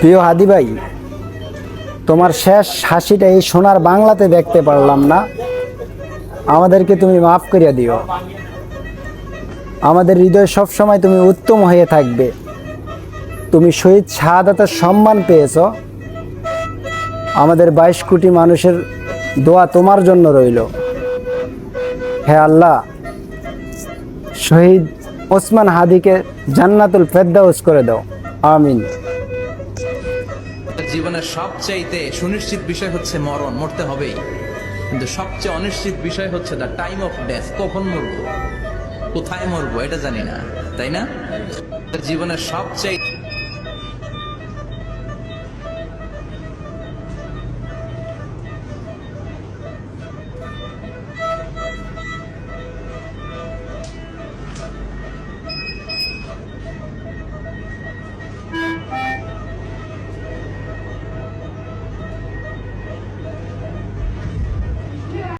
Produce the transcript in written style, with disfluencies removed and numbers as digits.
প্রিয় হাদি ভাই, তোমার শেষ হাসিটা এই সোনার বাংলাতে দেখতে পারলাম না, আমাদেরকে তুমি মাফ করিয়া দিও। আমাদের হৃদয় সবসময় তুমি উত্তম হয়ে থাকবে। তুমি শহীদ শাহাদাতের সম্মান পেয়েছ, আমাদের 22 কোটি মানুষের দোয়া তোমার জন্য রইল। হে আল্লাহ, শহীদ ওসমান হাদিকে জান্নাতুল ফেরদাউস করে দাও, আমিন। জীবনের সবচাইতে সুনিশ্চিত বিষয় হচ্ছে মরণ, মরতে হবেই, কিন্তু সবচেয়ে অনিশ্চিত বিষয় হচ্ছে দ্য টাইম অফ ডেথ। কখন মরবো, কোথায় মরবো এটা জানি না, তাই না? জীবনের সবচাইতে